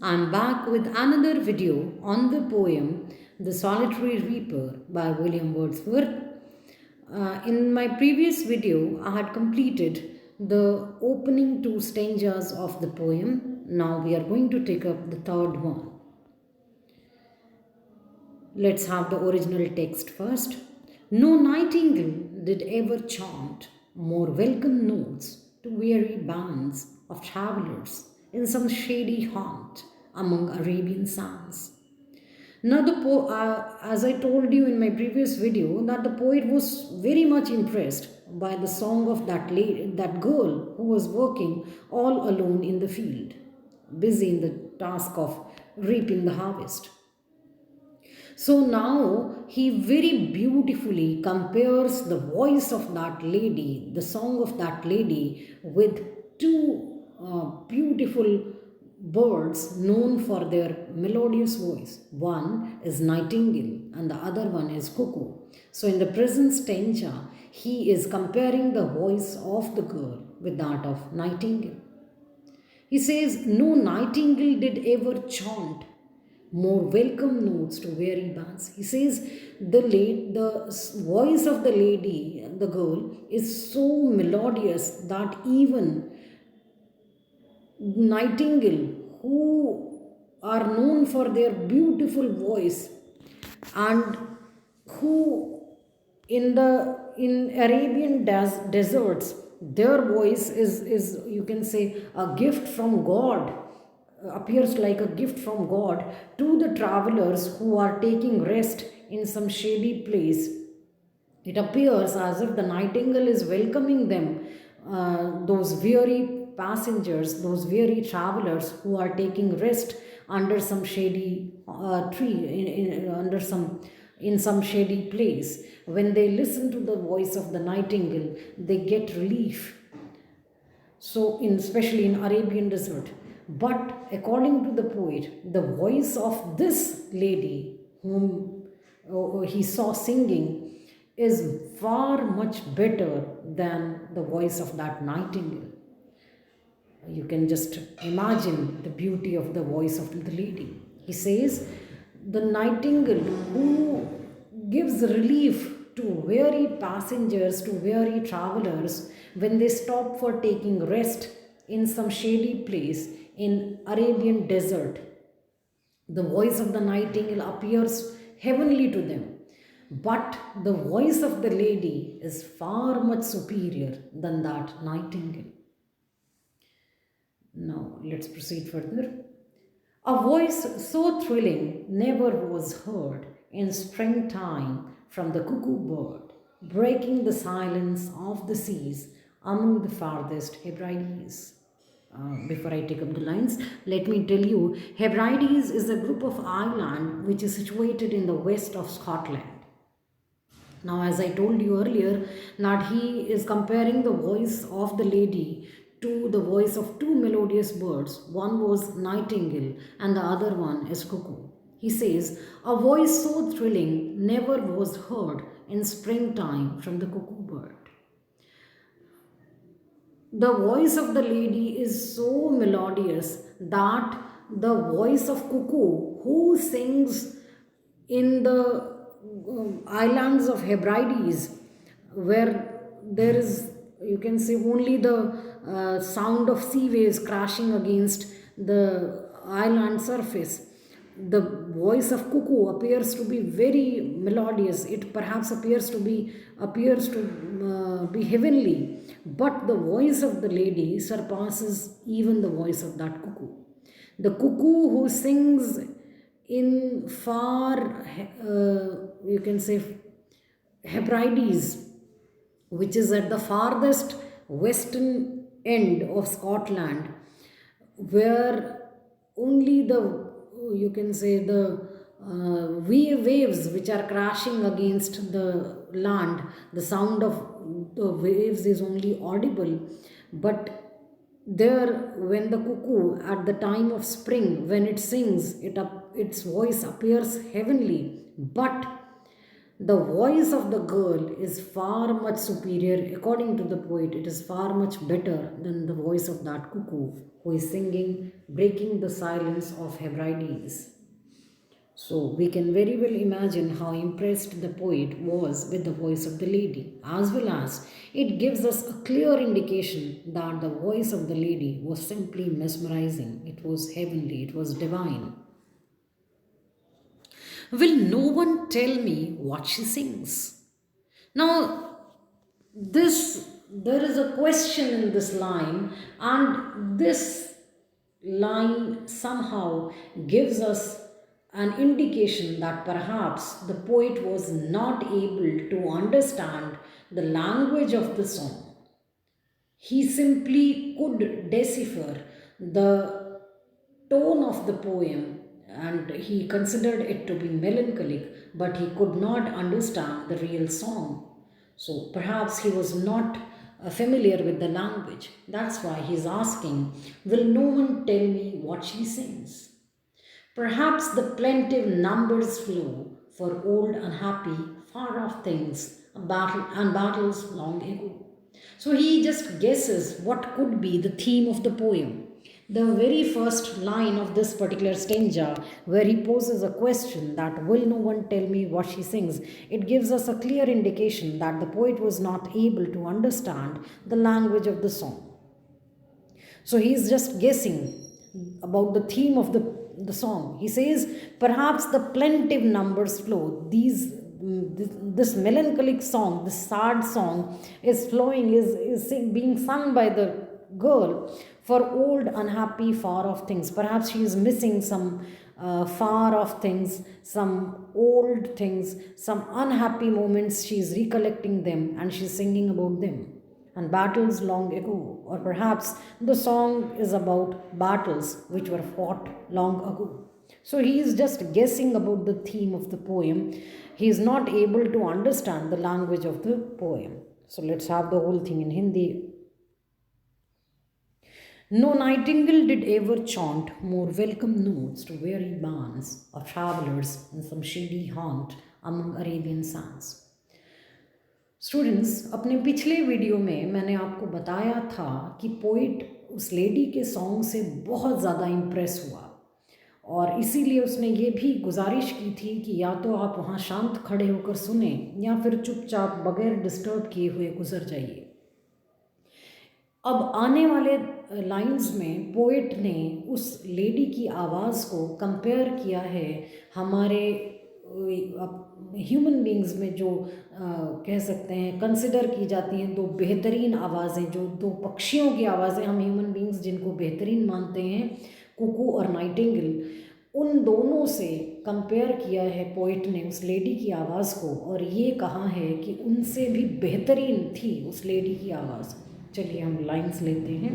I'm back with another video on the poem The Solitary Reaper by William Wordsworth. In my previous video, I had completed the opening two stanzas of the poem. Now we are going to take up the third one. Let's have the original text first. No nightingale did ever chant more welcome notes to weary bands of travellers in some shady haunt among Arabian sands. Now, as I told you in my previous video, that the poet was very much impressed by the song of that girl who was working all alone in the field, busy in the task of reaping the harvest. So now he very beautifully compares the voice of that lady, the song of that lady, with two beautiful birds known for their melodious voice. One is nightingale and the other one is cuckoo. So in the present stanza, he is comparing the voice of the girl with that of nightingale. He says, no nightingale did ever chant more welcome notes to weary bands. He says the voice of the lady, the girl, is so melodious that even nightingale, who are known for their beautiful voice and who in Arabian deserts, their voice is you can say a gift from God, appears like a gift from God to the travelers who are taking rest in some shady place. It appears as if the nightingale is welcoming them, those weary passengers, those weary travelers who are taking rest under some shady tree, in some shady place. When they listen to the voice of the nightingale, they get relief. So, especially in Arabian desert. But according to the poet, the voice of this lady whom he saw singing is far much better than the voice of that nightingale. You can just imagine the beauty of the voice of the lady. He says, the nightingale who gives relief to weary passengers, to weary travelers, when they stop for taking rest in some shady place in Arabian desert. The voice of the nightingale appears heavenly to them. But the voice of the lady is far much superior than that nightingale. Now, let's proceed further. A voice so thrilling never was heard in springtime from the cuckoo bird, breaking the silence of the seas among the farthest Hebrides. Before I take up the lines, let me tell you, Hebrides is a group of islands which is situated in the west of Scotland. Now, as I told you earlier, that he is comparing the voice of the lady to the voice of two melodious birds. One was nightingale and the other one is cuckoo. He says, a voice so thrilling never was heard in springtime from the cuckoo bird. The voice of the lady is so melodious that the voice of cuckoo, who sings in the islands of Hebrides, where there is, you can say, only the sound of sea waves crashing against the island surface. The voice of cuckoo appears to be very melodious. It perhaps appears to be heavenly, but the voice of the lady surpasses even the voice of that cuckoo. The cuckoo who sings in far, you can say, Hebrides, which is at the farthest western end of Scotland, where only you can say, the waves which are crashing against the land, the sound of the waves is only audible. But there, when the cuckoo at the time of spring, when it sings, its voice appears heavenly. But The voice of the girl is far much superior. According to the poet, it is far much better than the voice of that cuckoo who is singing, breaking the silence of Hebrides. So we can very well imagine how impressed the poet was with the voice of the lady, as well as it gives us a clear indication that the voice of the lady was simply mesmerizing, it was heavenly, it was divine. Will no one tell me what she sings? Now, this there is a question in this line, and this line somehow gives us an indication that perhaps the poet was not able to understand the language of the song. He simply could decipher the tone of the poem and he considered it to be melancholic, but he could not understand the real song. So perhaps he was not familiar with the language. That's why he's asking, will no one tell me what she sings? Perhaps the plaintive numbers flow for old unhappy, far off things, a battle and battles long ago. So he just guesses what could be the theme of the poem. The very first line of this particular stanza, where he poses a question that will no one tell me what she sings, it gives us a clear indication that the poet was not able to understand the language of the song. So he's just guessing about the theme of the song. He says, perhaps the plaintive numbers flow. This melancholic song, this sad song is flowing, being sung by the girl for old, unhappy, far off things. Perhaps she is missing some far off things, some old things, some unhappy moments. She is recollecting them and she's singing about them and battles long ago, or perhaps the song is about battles which were fought long ago. So he is just guessing about the theme of the poem. He is not able to understand the language of the poem. So let's have the whole thing in Hindi. No nightingale did ever chaunt more welcome notes to weary bands of travelers in some shady haunt among Arabian sands. Students, अपने पिछले video में मैंने आपको बताया था कि poet उस lady के सॉन्ग से बहुत ज़्यादा इम्प्रेस हुआ और इसीलिए उसने ये भी गुजारिश की थी कि या तो आप वहाँ शांत खड़े होकर सुने या फिर चुपचाप बगैर डिस्टर्ब किए हुए गुजर जाइए। अब आने वाले लाइंस में पोइट ने उस लेडी की आवाज़ को कंपेयर किया है हमारे ह्यूमन बींग्स में जो कह सकते हैं कंसिडर की जाती हैं दो बेहतरीन आवाज़ें, जो दो पक्षियों की आवाज़ें हम ह्यूमन बींग्स जिनको बेहतरीन मानते हैं, कुकू और नाइटिंगेल, उन दोनों से कंपेयर किया है पोइट ने उस लेडी की आवाज़ को और ये कहा है कि उनसे भी बेहतरीन थी उस लेडी की आवाज़। चलिए हम लाइंस लेते हैं।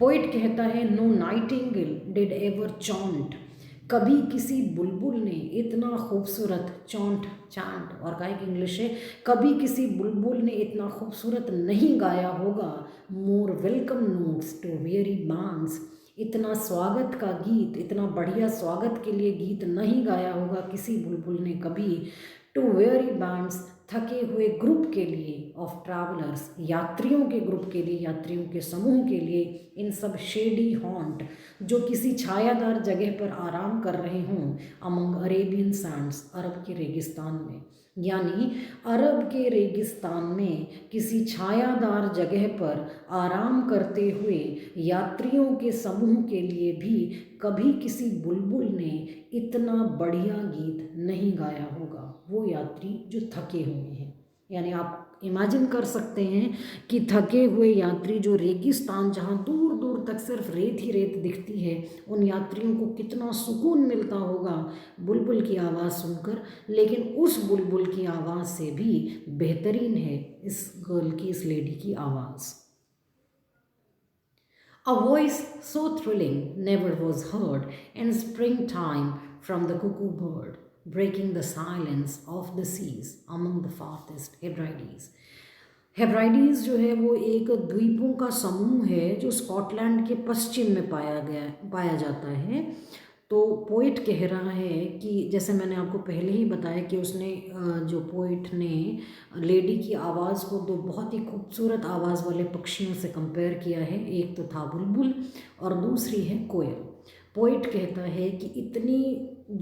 पोइट कहता है, नो नाइटिंगेल डिड एवर चॉन्ट, कभी किसी बुलबुल ने इतना खूबसूरत चौंट चांट, और का की इंग्लिश है, कभी किसी बुलबुल ने इतना खूबसूरत नहीं गाया होगा, more welcome notes to weary bands, इतना स्वागत का गीत, इतना बढ़िया स्वागत के लिए गीत नहीं गाया होगा किसी बुलबुल ने कभी, टू वेरी बैंड्स, थके हुए ग्रुप के लिए, ऑफ ट्रैवलर्स, यात्रियों के ग्रुप के लिए, यात्रियों के समूह के लिए, इन सब शेडी हॉन्ट, जो किसी छायादार जगह पर आराम कर रहे हों, अमंग अरेबियन सैंड्स, अरब के रेगिस्तान में, यानी अरब के रेगिस्तान में किसी छायादार जगह पर आराम करते हुए यात्रियों के समूह के लिए भी कभी किसी बुलबुल ने इतना बढ़िया गीत नहीं गाया होगा, वो यात्री जो थके हुए हैं। यानी आप इमेजिन कर सकते हैं कि थके हुए यात्री जो रेगिस्तान जहाँ दूर दूर तक सिर्फ रेत ही रेत दिखती है, उन यात्रियों को कितना सुकून मिलता होगा बुलबुल की आवाज़ सुनकर, लेकिन उस बुलबुल की आवाज़ से भी बेहतरीन है इस गर्ल की, इस लेडी की आवाज़। A voice so thrilling never was heard in springtime from the cuckoo bird, breaking the silence of the seas among the farthest Hebrides. हेब्राइडीज़ जो है वो एक द्वीपों का समूह है जो स्कॉटलैंड के पश्चिम में पाया जाता है तो पोइट कह रहा है कि जैसे मैंने आपको पहले ही बताया कि उसने जो पोइट ने लेडी की आवाज़ को दो बहुत ही खूबसूरत आवाज़ वाले पक्षियों से कंपेयर किया है। एक तो था बुलबुल और दूसरी है कोयल। पोइट कहता है कि इतनी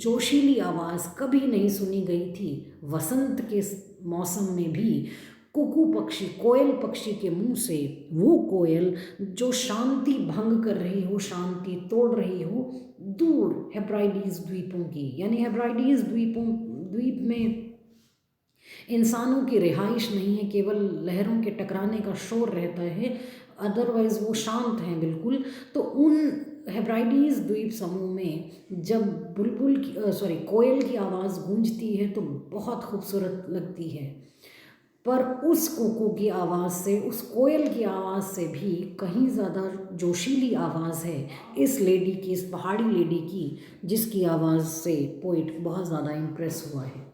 जोशीली आवाज़ कभी नहीं सुनी गई थी। वसंत के मौसम में भी कुकू पक्षी, कोयल पक्षी के मुंह से वो कोयल जो शांति भंग कर रही हो, शांति तोड़ रही हो दूर हेब्राइडीज द्वीपों की, यानी हेब्राइडीज द्वीप में इंसानों की रिहाइश नहीं है, केवल लहरों के टकराने का शोर रहता है, अदरवाइज वो शांत हैं बिल्कुल। तो उन हेब्राइडीज द्वीप समूह में जब बुलबुल की कोयल की आवाज़ गूंजती है तो बहुत खूबसूरत लगती है। पर उस कुकू की आवाज़ से, उस कोयल की आवाज़ से भी कहीं ज़्यादा जोशीली आवाज़ है इस लेडी की, इस पहाड़ी लेडी की, जिसकी आवाज़ से पोइट बहुत ज़्यादा इम्प्रेस हुआ है।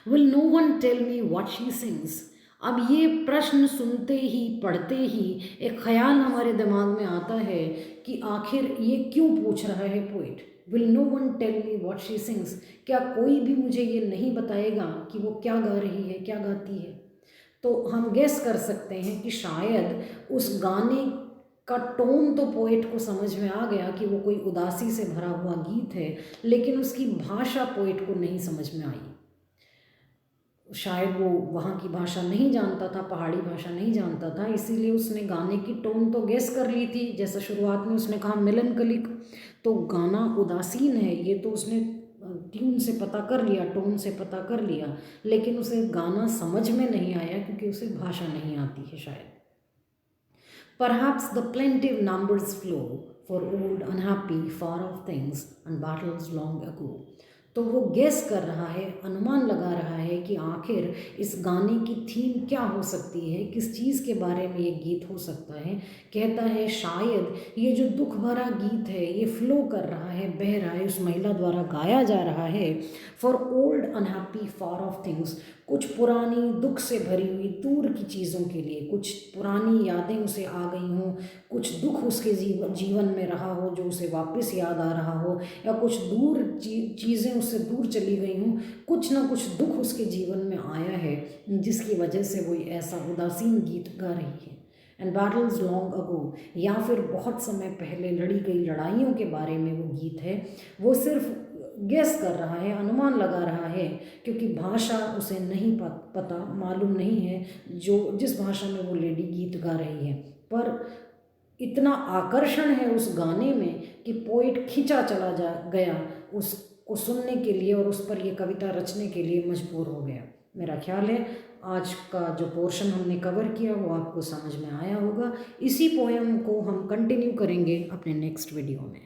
Will no one tell me what she sings. अब ये प्रश्न सुनते ही, पढ़ते ही एक ख्याल हमारे दिमाग में आता है कि आखिर ये क्यों पूछ रहा है poet. Will no one tell me what she sings, क्या कोई भी मुझे ये नहीं बताएगा कि वो क्या गा रही है, क्या गाती है। तो हम गेस कर सकते हैं कि शायद उस गाने का टोन तो पोइट को समझ में आ गया कि वो कोई उदासी से भरा हुआ गीत है, लेकिन उसकी भाषा पोइट को नहीं समझ में आई। शायद वो वहाँ की भाषा नहीं जानता था, पहाड़ी भाषा नहीं जानता था, इसीलिए उसने गाने की टोन तो गेस कर ली थी। जैसा शुरुआत में उसने कहा मेलनकलिक, तो गाना उदासीन है, ये तो उसने ट्यून से पता कर लिया, टोन से पता कर लिया, लेकिन उसे गाना समझ में नहीं आया क्योंकि उसे भाषा नहीं आती है शायद। Perhaps the plaintive numbers flow for old unhappy far off things and battles long ago। तो वो गेस कर रहा है, अनुमान लगा रहा है कि आखिर इस गाने की थीम क्या हो सकती है, किस चीज़ के बारे में ये गीत हो सकता है। कहता है शायद ये जो दुख भरा गीत है ये फ्लो कर रहा है, बह रहा है, उस महिला द्वारा गाया जा रहा है for old unhappy far of things, कुछ पुरानी दुख से भरी हुई दूर की चीज़ों के लिए, कुछ पुरानी यादें उसे आ गई हों, कुछ दुख उसके जीवन में रहा हो जो उसे वापस याद आ रहा हो, या कुछ दूर चीज़ें उससे दूर चली गई हों, कुछ ना कुछ दुख उसके जीवन में आया है जिसकी वजह से वो ऐसा उदासीन गीत गा रही है। एंड बैटल्स लॉन्ग अगो, या फिर बहुत समय पहले लड़ी गई लड़ाइयों के बारे में वो गीत है। वो सिर्फ गेस कर रहा है, अनुमान लगा रहा है, क्योंकि भाषा उसे नहीं पता, मालूम नहीं है जिस भाषा में वो लेडी गीत गा रही है। पर इतना आकर्षण है उस गाने में कि पोइट खिंचा चला गया उसको सुनने के लिए और उस पर ये कविता रचने के लिए मजबूर हो गया। मेरा ख्याल है आज का जो पोर्शन हमने कवर किया वो आपको समझ में आया होगा। इसी पोएम को हम कंटिन्यू करेंगे अपने नेक्स्ट वीडियो में।